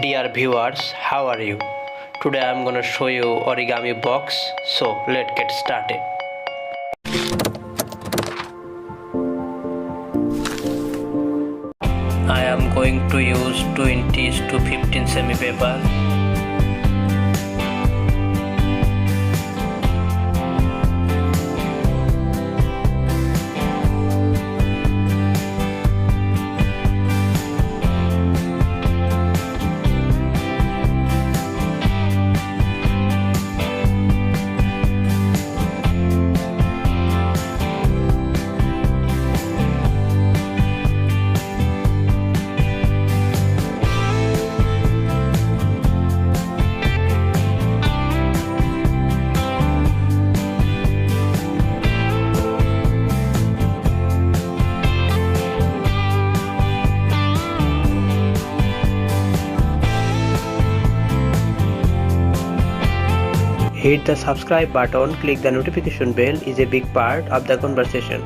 Dear viewers, how are you? Today I am gonna show you origami box. So let's get started. I am going to use 20 to 15 semi paper. Hit the subscribe button, click the notification bell is a big part of the conversation.